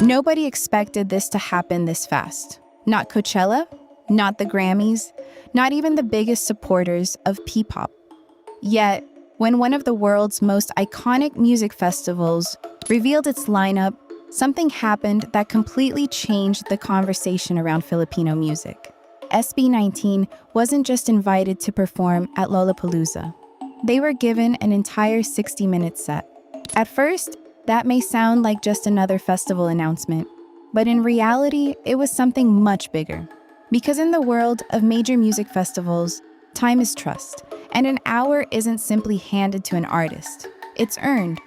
Nobody expected this to happen this fast. Not Coachella, not the Grammys, not even the biggest supporters of Ppop. Yet, when one of the world's most iconic music festivals revealed its lineup, something happened that completely changed the conversation around Filipino music. SB19 wasn't just invited to perform at Lollapalooza. They were given an entire 60-minute set. At first, that may sound like just another festival announcement, but in reality, it was something much bigger. Because in the world of major music festivals, time is trust, and an hour isn't simply handed to an artist. It's earned.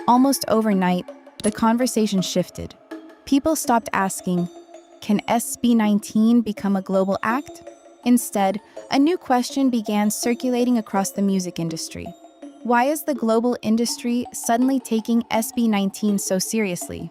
Almost overnight, the conversation shifted. People stopped asking, can SB19 become a global act? Instead, a new question began circulating across the music industry. Why is the global industry suddenly taking SB19 so seriously?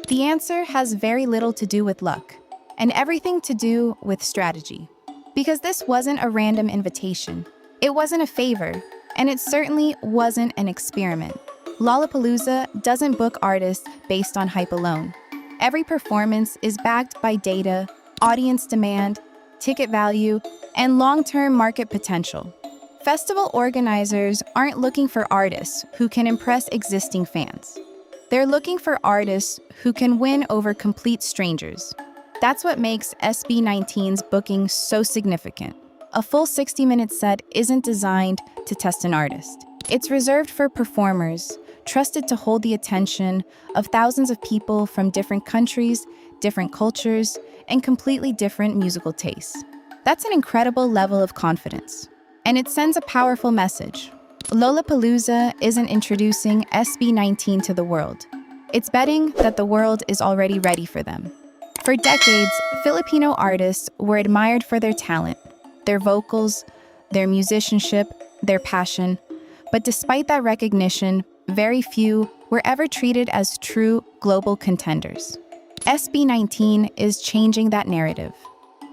The answer has very little to do with luck, and everything to do with strategy. Because this wasn't a random invitation, it wasn't a favor, and it certainly wasn't an experiment. Lollapalooza doesn't book artists based on hype alone. Every performance is backed by data, audience demand, ticket value, and long-term market potential. Festival organizers aren't looking for artists who can impress existing fans. They're looking for artists who can win over complete strangers. That's what makes SB19's booking so significant. A full 60-minute set isn't designed to test an artist. It's reserved for performers, trusted to hold the attention of thousands of people from different countries, different cultures, and completely different musical tastes. That's an incredible level of confidence. And it sends a powerful message. Lollapalooza isn't introducing SB19 to the world. It's betting that the world is already ready for them. For decades, Filipino artists were admired for their talent, their vocals, their musicianship, their passion. But despite that recognition, very few were ever treated as true global contenders. SB19 is changing that narrative.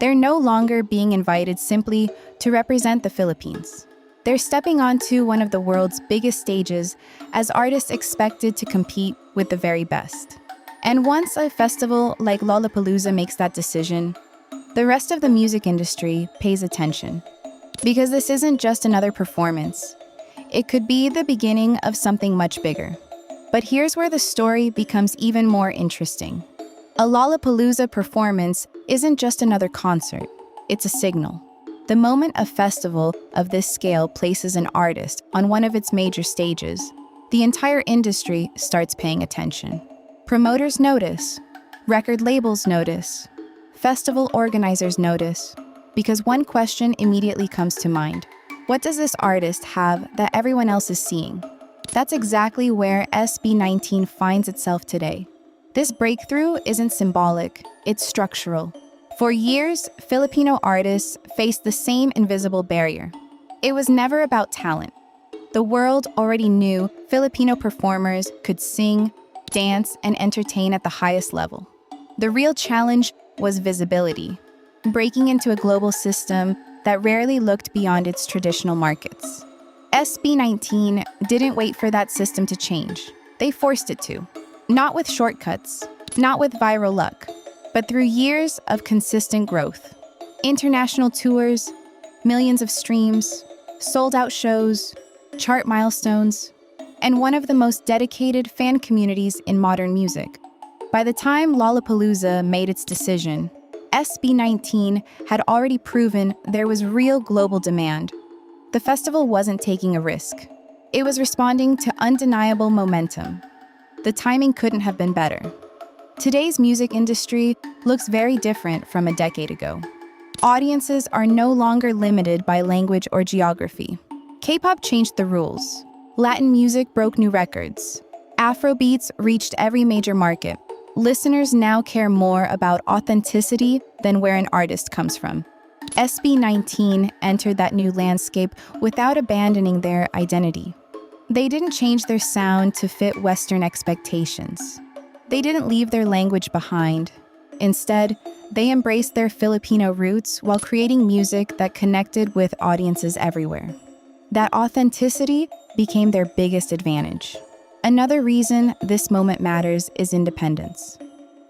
They're no longer being invited simply to represent the Philippines. They're stepping onto one of the world's biggest stages as artists expected to compete with the very best. And once a festival like Lollapalooza makes that decision, the rest of the music industry pays attention. Because this isn't just another performance. It could be the beginning of something much bigger. But here's where the story becomes even more interesting. A Lollapalooza performance isn't just another concert, it's a signal. The moment a festival of this scale places an artist on one of its major stages, the entire industry starts paying attention. Promoters notice, record labels notice, festival organizers notice, because one question immediately comes to mind. What does this artist have that everyone else is seeing? That's exactly where SB19 finds itself today. This breakthrough isn't symbolic, it's structural. For years, Filipino artists faced the same invisible barrier. It was never about talent. The world already knew Filipino performers could sing, dance, and entertain at the highest level. The real challenge was visibility, breaking into a global system that rarely looked beyond its traditional markets. SB19 didn't wait for that system to change. They forced it to. Not with shortcuts, not with viral luck, but through years of consistent growth. International tours, millions of streams, sold-out shows, chart milestones, and one of the most dedicated fan communities in modern music. By the time Lollapalooza made its decision, SB19 had already proven there was real global demand. The festival wasn't taking a risk. It was responding to undeniable momentum. The timing couldn't have been better. Today's music industry looks very different from a decade ago. Audiences are no longer limited by language or geography. K-pop changed the rules. Latin music broke new records. Afrobeats reached every major market. Listeners now care more about authenticity than where an artist comes from. SB19 entered that new landscape without abandoning their identity. They didn't change their sound to fit Western expectations. They didn't leave their language behind. Instead, they embraced their Filipino roots while creating music that connected with audiences everywhere. That authenticity became their biggest advantage. Another reason this moment matters is independence.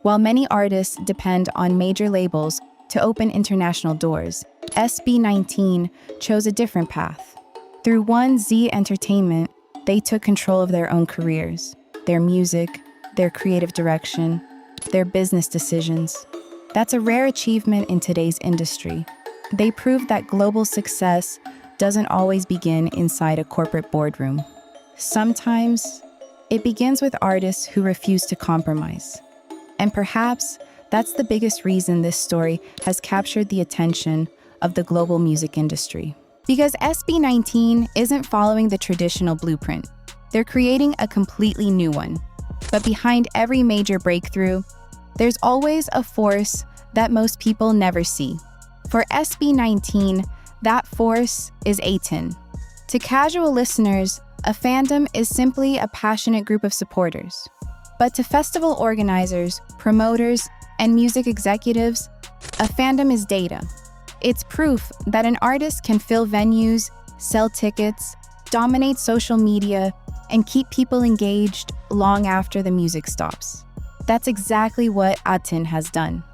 While many artists depend on major labels to open international doors, SB19 chose a different path. Through 1Z Entertainment, they took control of their own careers, their music, their creative direction, their business decisions. That's a rare achievement in today's industry. They proved that global success doesn't always begin inside a corporate boardroom. Sometimes, it begins with artists who refuse to compromise. And perhaps that's the biggest reason this story has captured the attention of the global music industry. Because SB19 isn't following the traditional blueprint. They're creating a completely new one. But behind every major breakthrough, there's always a force that most people never see. For SB19, that force is 18. To casual listeners, a fandom is simply a passionate group of supporters. But to festival organizers, promoters, and music executives, a fandom is data. It's proof that an artist can fill venues, sell tickets, dominate social media, and keep people engaged long after the music stops. That's exactly what 18 has done.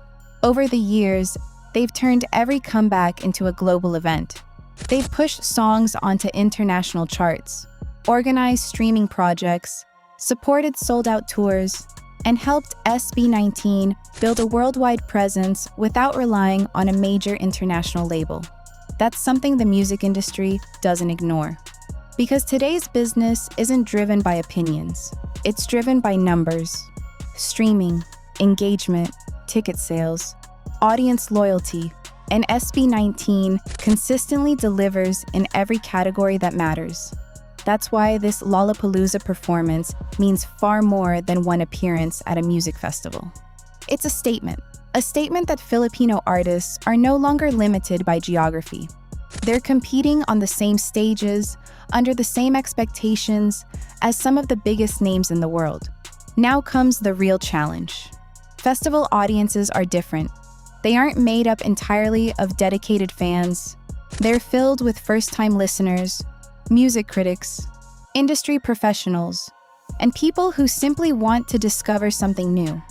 Over the years, they've turned every comeback into a global event. They've pushed songs onto international charts, organized streaming projects, supported sold-out tours, and helped SB19 build a worldwide presence without relying on a major international label. That's something the music industry doesn't ignore. Because today's business isn't driven by opinions. It's driven by numbers, streaming, engagement, ticket sales, audience loyalty, and SB19 consistently delivers in every category that matters. That's why this Lollapalooza performance means far more than one appearance at a music festival. It's a statement that Filipino artists are no longer limited by geography. They're competing on the same stages, under the same expectations as some of the biggest names in the world. Now comes the real challenge. Festival audiences are different. They aren't made up entirely of dedicated fans. They're filled with first-time listeners, music critics, industry professionals, and people who simply want to discover something new.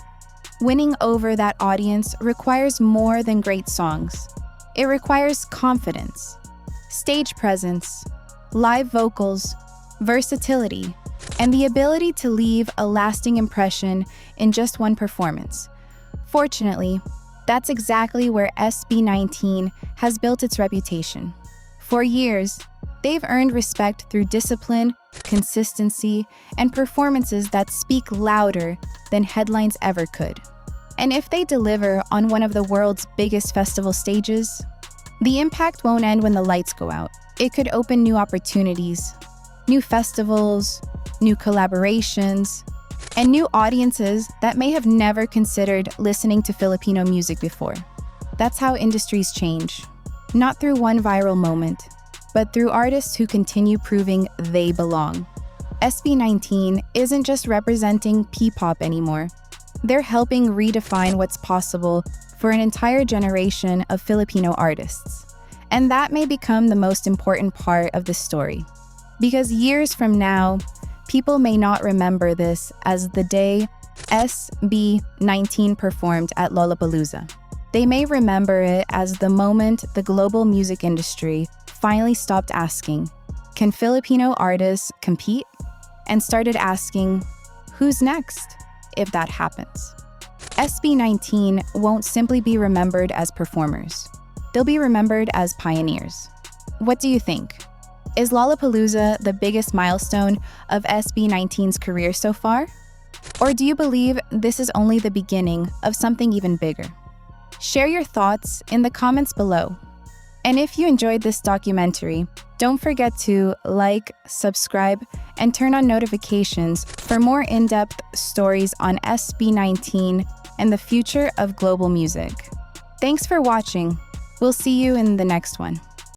Winning over that audience requires more than great songs. It requires confidence, stage presence, live vocals, versatility, and the ability to leave a lasting impression in just one performance. Fortunately, that's exactly where SB19 has built its reputation. For years, they've earned respect through discipline, consistency, and performances that speak louder than headlines ever could. And if they deliver on one of the world's biggest festival stages, the impact won't end when the lights go out. It could open new opportunities, new festivals, new collaborations, and new audiences that may have never considered listening to Filipino music before. That's how industries change, not through one viral moment, but through artists who continue proving they belong. SB19 isn't just representing Ppop anymore. They're helping redefine what's possible for an entire generation of Filipino artists. And that may become the most important part of the story. Because years from now, people may not remember this as the day SB19 performed at Lollapalooza. They may remember it as the moment the global music industry finally stopped asking, "Can Filipino artists compete?" and started asking, "Who's next?" if that happens. SB19 won't simply be remembered as performers. They'll be remembered as pioneers. What do you think? Is Lollapalooza the biggest milestone of SB19's career so far? Or do you believe this is only the beginning of something even bigger? Share your thoughts in the comments below. And if you enjoyed this documentary, don't forget to like, subscribe, and turn on notifications for more in-depth stories on SB19 and the future of global music. Thanks for watching. We'll see you in the next one.